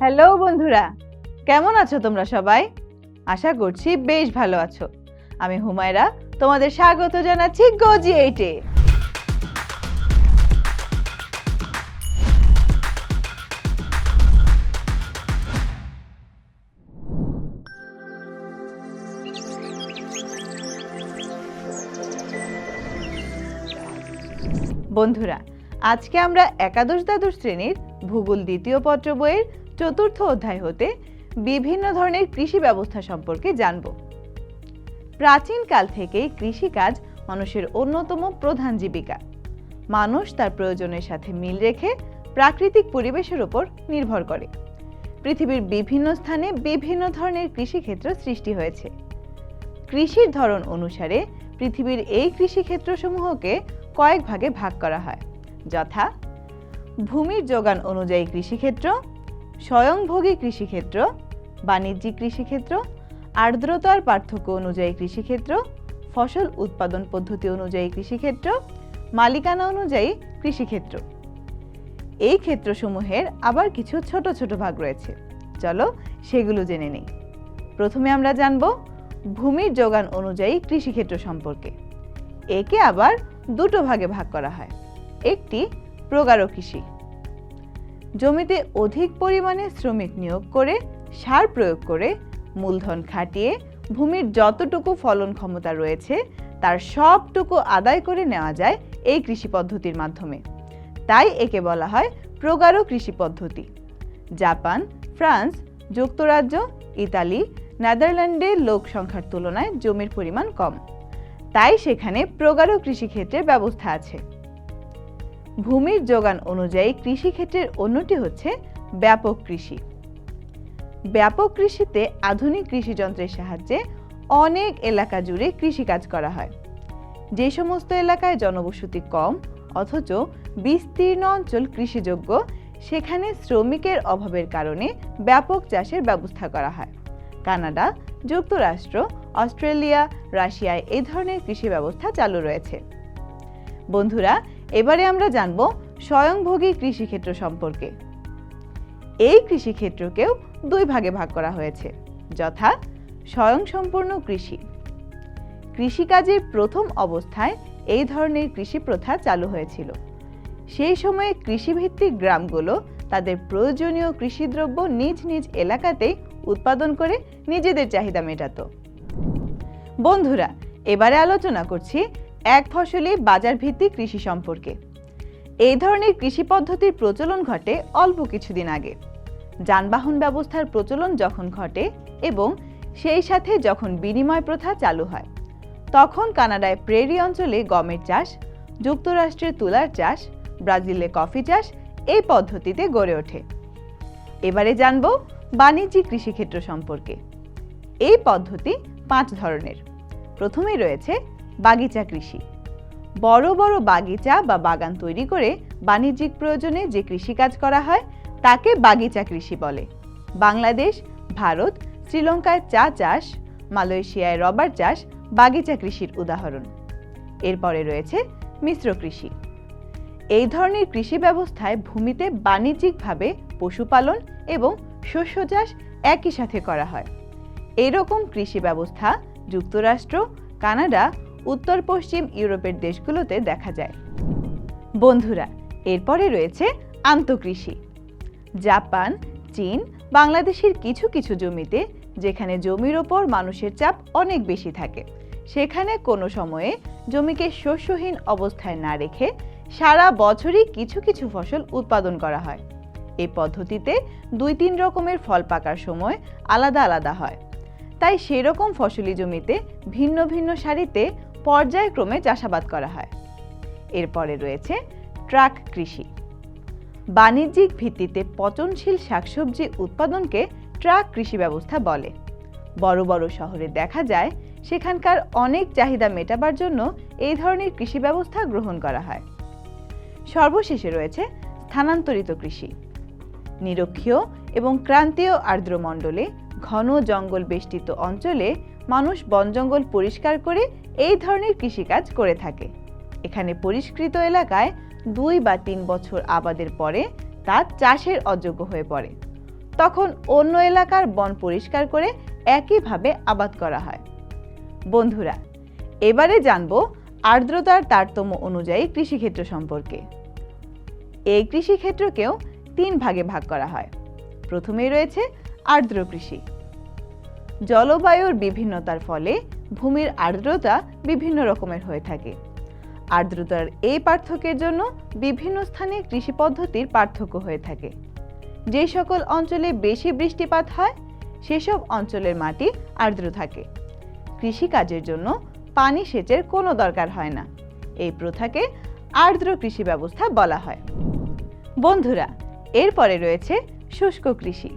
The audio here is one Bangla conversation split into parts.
হ্যালো বন্ধুরা, কেমন আছো তোমরা সবাই? আশা করছি বেশ ভালো আছো। আমি হুমায়রা, তোমাদের স্বাগত জানাচ্ছি গজি 8-এ। বন্ধুরা, আজকে আমরা একাদশ দ্বাদশ শ্রেণীর ভূগোল দ্বিতীয় পত্র বইয়ের চতুর্থ অধ্যায় হতে বিভিন্ন ধরনের কৃষি ব্যবস্থা সম্পর্কে জানব। প্রাচীনকাল থেকেই কৃষিকাজ মানুষের অন্যতম প্রধান জীবিকা। মানুষ তার প্রয়োজনের সাথে মিল রেখে প্রাকৃতিক পরিবেশের উপর নির্ভর করে। পৃথিবীর বিভিন্ন স্থানে বিভিন্ন ধরনের কৃষিক্ষেত্র সৃষ্টি হয়েছে। কৃষির ধরন অনুসারে পৃথিবীর এই কৃষিক্ষেত্রসমূহকে কয়েক ভাগে ভাগ করা হয়, যথা ভূমির যোগান অনুযায়ী কৃষিক্ষেত্র, স্বয়ংভোগী কৃষিক্ষেত্র, বাণিজ্যিক কৃষিক্ষেত্র, আর্দ্রতার পার্থক্য অনুযায়ী কৃষিক্ষেত্র, ফসল উৎপাদন পদ্ধতি অনুযায়ী কৃষিক্ষেত্র, মালিকানা অনুযায়ী কৃষিক্ষেত্র। এই ক্ষেত্রসমূহের আবার কিছু ছোট ছোট ভাগ রয়েছে, চলো সেগুলো জেনে নেই। প্রথমে আমরা জানব ভূমির যোগান অনুযায়ী কৃষিক্ষেত্র সম্পর্কে। একে আবার দুটো ভাগে ভাগ করা হয়। একটি প্রগাঢ় কৃষি, জমিতে অধিক পরিমাণে শ্রমিক নিয়োগ করে, সার প্রয়োগ করে, মূলধন খাটিয়ে ভূমির যতটুকু ফলন ক্ষমতা রয়েছে তার সবটুকু আদায় করে নেওয়া যায় এই কৃষি পদ্ধতির মাধ্যমে। তাই একে বলা হয় প্রগাঢ় কৃষি পদ্ধতি। জাপান, ফ্রান্স, যুক্তরাজ্য, ইতালি, নেদারল্যান্ডে লোক সংখ্যার তুলনায় জমির পরিমাণ কম, তাই সেখানে প্রগাঢ় কৃষিক্ষেত্রের ব্যবস্থা আছে। ভূমির যোগান অনুযায়ী কৃষিক্ষেত্রের অন্যটি হচ্ছে ব্যাপক কৃষি। ব্যাপক কৃষিতে আধুনিক কৃষিযন্ত্রের সাহায্যে অনেক এলাকা জুড়ে কৃষিকাজ করা হয়। যে সমস্ত এলাকায় জনবসতি কম অথচ বিস্তীর্ণ অঞ্চল কৃষিযোগ্য, সেখানে শ্রমিকের অভাবের কারণে ব্যাপক চাষের ব্যবস্থা করা হয়। কানাডা, যুক্তরাষ্ট্র, অস্ট্রেলিয়া, রাশিয়ায় এই ধরনের কৃষি ব্যবস্থা চালু রয়েছে। বন্ধুরা, এবারে আমরা জানব স্বয়ংভোগী কৃষিক্ষেত্র সম্পর্কে। এই কৃষিক্ষেত্রকেও দুই ভাগে ভাগ করা হয়েছে, যথা স্বয়ংসম্পূর্ণ কৃষি। কৃষিকাজের প্রথম অবস্থায় এই ধরনের কৃষি প্রথা চালু হয়েছিল। সেই সময়ে কৃষিভিত্তিক গ্রামগুলো তাদের প্রয়োজনীয় কৃষিদ্রব্য নিজ নিজ এলাকাতেই উৎপাদন করে নিজেদের চাহিদা মেটাতো। বন্ধুরা, এবারে আলোচনা করছি এক ফসলি বাজার ভিত্তিক কৃষি সম্পর্কে। এই ধরনের কৃষি পদ্ধতির প্রচলন ঘটে অল্প কিছুদিন আগে। যানবাহন ব্যবস্থার প্রচলন যখন ঘটে এবং সেই সাথে যখন বিনিময় প্রথা চালু হয়, তখন কানাডায় প্রেরি অঞ্চলে গমের চাষ, যুক্তরাষ্ট্রে তুলার চাষ, ব্রাজিলে কফি চাষ এই পদ্ধতিতে গড়ে ওঠে। এবারে জানব বাণিজ্যিক কৃষিক্ষেত্র সম্পর্কে। এই পদ্ধতি 5 ধরনের। প্রথমে রয়েছে বাগিচা কৃষি। বড় বড় বাগিচা বা বাগান তৈরি করে বাণিজ্যিক প্রয়োজনে যে কৃষিকাজ করা হয় তাকে বাগিচা কৃষি বলে। বাংলাদেশ, ভারত, শ্রীলঙ্কায় চা চাষ, মালয়েশিয়ায় রবার চাষ বাগিচা কৃষির উদাহরণ। এরপরে রয়েছে মিশ্র কৃষি। এই ধরনের কৃষি ব্যবস্থায় ভূমিতে বাণিজ্যিকভাবে পশুপালন এবং শস্য চাষ একই সাথে করা হয়। এরকম কৃষি ব্যবস্থা যুক্তরাষ্ট্র, কানাডা, উত্তর পশ্চিম ইউরোপের দেশগুলোতে দেখা যায়। বন্ধুরা, এরপরে রয়েছে আন্তঃকৃষি। জাপান, চীন, বাংলাদেশের কিছু কিছু জমিতে, যেখানে জমির ওপর মানুষের চাপ অনেক বেশি থাকে, সেখানে কোনো সময়ে জমিকে শস্যহীন অবস্থায় না রেখে সারা বছরই কিছু কিছু ফসল উৎপাদন করা হয়। এই পদ্ধতিতে 2-3 রকমের ফল পাকার সময় আলাদা আলাদা হয়। তাই সেরকম ফসলি জমিতে ভিন্ন ভিন্ন সারিতে পর্যায়ক্রমে চাষাবাদ করা হয়। এরপরে রয়েছে ট্রাক কৃষি। বাণিজ্যিক ভিত্তিতে পচনশীল শাকসবজি উৎপাদনকে ট্রাক কৃষি ব্যবস্থা বলে। বড় বড় শহরে দেখা যায় সেখানকার অনেক চাহিদা মেটাবার জন্য এই ধরনের কৃষি ব্যবস্থা গ্রহণ করা হয়। সর্বশেষে রয়েছে স্থানান্তরিত কৃষি। নিরক্ষীয় এবং ক্রান্তীয় আর্দ্রমণ্ডলে ঘন জঙ্গল বেষ্টিত অঞ্চলে মানুষ বন জঙ্গল পরিষ্কার করে এই ধরনের কৃষিকাজ করে থাকে। এখানে পরিষ্কৃত এলাকায় 2 বা 3 বছর আবাদের পরে তা চাষের অযোগ্য হয়ে পড়ে। তখন অন্য এলাকার বন পরিষ্কার করে একইভাবে আবাদ করা হয়। বন্ধুরা, এবারে জানব আর্দ্রতার তারতম্য অনুযায়ী কৃষিক্ষেত্র সম্পর্কে। এই কৃষিক্ষেত্রকেও 3 ভাগে ভাগ করা হয়। প্রথমেই রয়েছে আর্দ্র কৃষি। জলবায়ুর বিভিন্নতার ফলে ভূমির আর্দ্রতা বিভিন্ন রকমের হয়ে থাকে। আর্দ্রতার এই পার্থক্যের জন্য বিভিন্ন স্থানে কৃষি পদ্ধতির পার্থক্য হয়ে থাকে। যে সকল অঞ্চলে বেশি বৃষ্টিপাত হয় সেসব অঞ্চলের মাটি আর্দ্র থাকে। কৃষিকাজের জন্য পানি সেচের কোনো দরকার হয় না। এই প্রথাকে আর্দ্র কৃষি ব্যবস্থা বলা হয়। বন্ধুরা, এরপরে রয়েছে শুষ্ক কৃষি।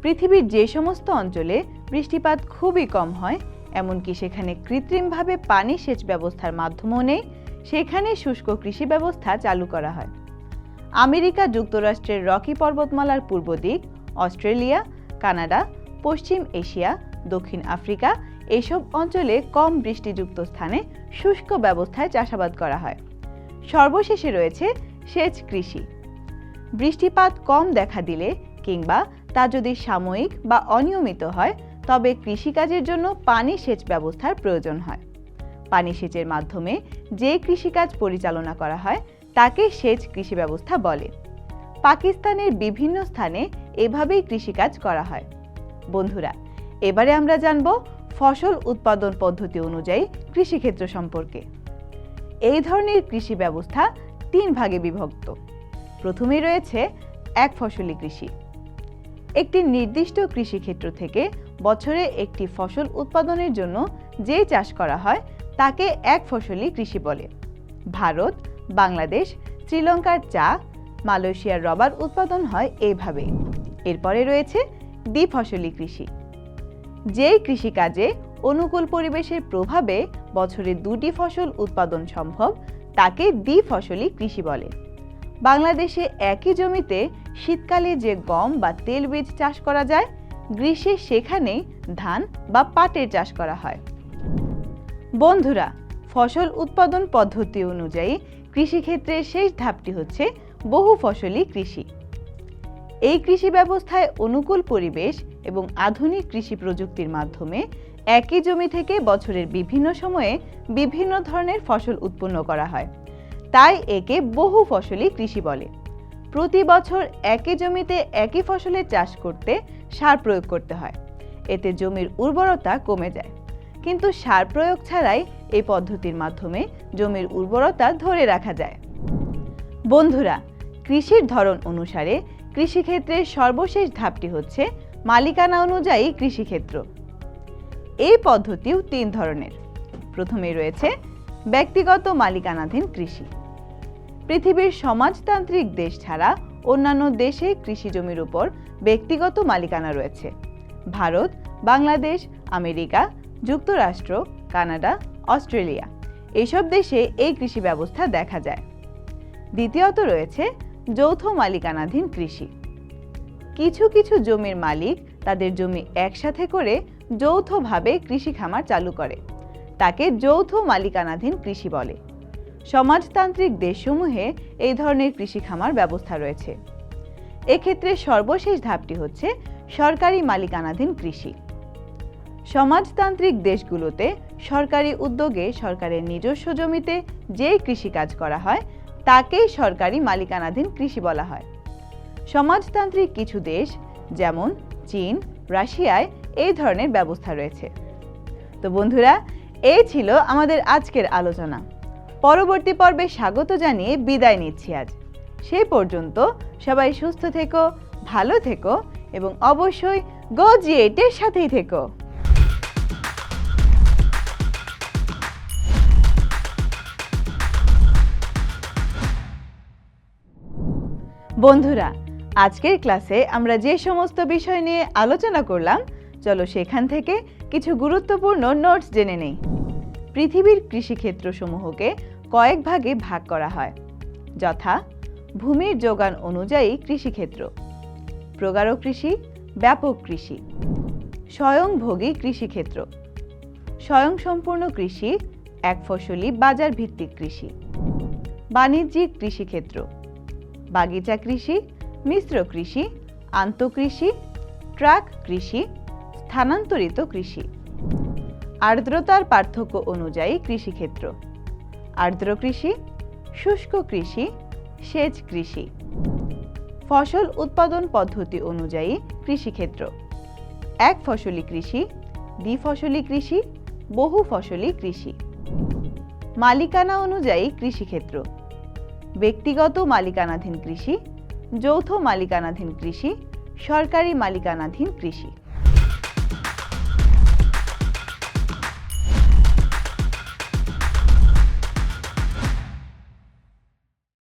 পৃথিবীর যে সমস্ত অঞ্চলে বৃষ্টিপাত খুবই কম হয়, এমনকি সেখানে কৃত্রিমভাবে পানি সেচ ব্যবস্থার মাধ্যমও নেই, সেখানে শুষ্ক কৃষি ব্যবস্থা চালু করা হয়। আমেরিকা যুক্তরাষ্ট্রের রকি পর্বতমালার পূর্ব দিক, অস্ট্রেলিয়া, কানাডা, পশ্চিম এশিয়া, দক্ষিণ আফ্রিকা এসব অঞ্চলে কম বৃষ্টিযুক্ত স্থানে শুষ্ক ব্যবস্থায় চাষাবাদ করা হয়। সর্বশেষে রয়েছে সেচ কৃষি। বৃষ্টিপাত কম দেখা দিলে কিংবা তা যদি সাময়িক বা অনিয়মিত হয়, তবে কৃষিকাজের জন্য পানি সেচ ব্যবস্থার প্রয়োজন হয়। পানি সেচের মাধ্যমে যে কৃষিকাজ পরিচালনা করা হয় তাকে সেচ কৃষি ব্যবস্থা বলে। পাকিস্তানের বিভিন্ন স্থানে এভাবেই কৃষিকাজ করা হয়। বন্ধুরা, এবারে আমরা জানব ফসল উৎপাদন পদ্ধতি অনুযায়ী কৃষিক্ষেত্র সম্পর্কে। এই ধরনের কৃষি ব্যবস্থা 3 ভাগে বিভক্ত। প্রথমেই রয়েছে এক ফসলি কৃষি। একটি নির্দিষ্ট কৃষিক্ষেত্র থেকে বছরে একটি ফসল উৎপাদনের জন্য যে চাষ করা হয় তাকে এক ফসলি কৃষি বলে। ভারত, বাংলাদেশ, শ্রীলঙ্কার চা, মালয়েশিয়ার রবার উৎপাদন হয় এইভাবে। এরপরে রয়েছে দ্বিফসলি কৃষি। যেই কৃষিকাজে অনুকূল পরিবেশের প্রভাবে বছরে 2টি ফসল উৎপাদন সম্ভব তাকে দ্বিফসলি কৃষি বলে। বাংলাদেশে একই জমিতে শীতকালে যে গম বা তেলবীজ চাষ করা যায়, গ্রীষ্মে সেখানেই ধান বা পাটের চাষ করা হয়। বন্ধুরা, ফসল উৎপাদন পদ্ধতি অনুযায়ী কৃষিক্ষেত্রের শেষ ধাপটি হচ্ছে বহু ফসলি কৃষি। এই কৃষি ব্যবস্থায় অনুকূল পরিবেশ এবং আধুনিক কৃষি প্রযুক্তির মাধ্যমে একই জমি থেকে বছরের বিভিন্ন সময়ে বিভিন্ন ধরনের ফসল উৎপন্ন করা হয়। তাই একে বহু ফসলি কৃষি বলে। প্রতি বছর একই জমিতে একই ফসলের চাষ করতে সার প্রয়োগ করতে হয়। এতে জমির উর্বরতা কমে যায়। কিন্তু সার প্রয়োগ ছাড়াই এই পদ্ধতির মাধ্যমে জমির উর্বরতা ধরে রাখা যায়। বন্ধুরা, কৃষির ধরন অনুসারে কৃষিক্ষেত্রের সর্বশেষ ধাপটি হচ্ছে মালিকানা অনুযায়ী কৃষিক্ষেত্র। এই পদ্ধতিও 3 ধরনের। প্রথমে রয়েছে ব্যক্তিগত মালিকানাধীন কৃষি। পৃথিবীর সমাজতান্ত্রিক দেশ ছাড়া অন্যান্য দেশে কৃষি জমির উপর ব্যক্তিগত মালিকানা রয়েছে। ভারত, বাংলাদেশ, আমেরিকা, যুক্তরাষ্ট্র, কানাডা, অস্ট্রেলিয়া এসব দেশে এই কৃষি ব্যবস্থা দেখা যায়। দ্বিতীয়ত রয়েছে যৌথ মালিকানাধীন কৃষি। কিছু কিছু জমির মালিক তাদের জমি একসাথে করে যৌথভাবে কৃষি খামার চালু করে। তাকে যৌথ মালিকানাধীন কৃষি বলে। সমাজতান্ত্রিক দেশসমূহে এই ধরনের কৃষি খামার ব্যবস্থা রয়েছে। এক্ষেত্রে সর্বশেষ ধাপটি হচ্ছে সরকারি মালিকানাধীন কৃষি। সমাজতান্ত্রিক দেশগুলোতে সরকারি উদ্যোগে সরকারের নিজস্ব জমিতে যে কৃষিকাজ করা হয় তাকেই সরকারি মালিকানাধীন কৃষি বলা হয়। সমাজতান্ত্রিক কিছু দেশ যেমন চীন, রাশিয়ায় এই ধরনের ব্যবস্থা রয়েছে। তো বন্ধুরা, এই ছিল আমাদের আজকের আলোচনা। পরবর্তী পর্বে স্বাগত জানিয়ে বিদায় নিচ্ছি আজ। সেই পর্যন্ত সবাই সুস্থ থেকো, ভালো থেকো এবং অবশ্যই গো জি8 সাথেই থেকো। বন্ধুরা, আজকের ক্লাসে আমরা যে সমস্ত বিষয় নিয়ে আলোচনা করলাম, চলো সেখান থেকে কিছু গুরুত্বপূর্ণ নোটস জেনে নেই। পৃথিবীর কৃষিক্ষেত্রসমূহকে কয়েক ভাগে ভাগ করা হয়, যথা ভূমির যোগান অনুযায়ী কৃষিক্ষেত্র, প্রগাঢ় কৃষি, ব্যাপক কৃষি, স্বয়ংভোগী কৃষিক্ষেত্র, স্বয়ংসম্পূর্ণ কৃষি, এক ফসলি বাজার ভিত্তিক কৃষি, বাণিজ্যিক কৃষিক্ষেত্র, বাগিচা কৃষি, মিশ্র কৃষি, আন্তঃকৃষি, ট্রাক কৃষি, স্থানান্তরিত কৃষি। আর্দ্রতার পার্থক্য অনুযায়ী কৃষিক্ষেত্র: আর্দ্র কৃষি, শুষ্ক কৃষি, সেচ কৃষি। ফসল উৎপাদন পদ্ধতি অনুযায়ী কৃষিক্ষেত্র: এক ফসলি কৃষি, দ্বিফসলি কৃষি, বহু ফসলি কৃষি। মালিকানা অনুযায়ী কৃষিক্ষেত্র: ব্যক্তিগত মালিকানাধীন কৃষি, যৌথ মালিকানাধীন কৃষি, সরকারি মালিকানাধীন কৃষি।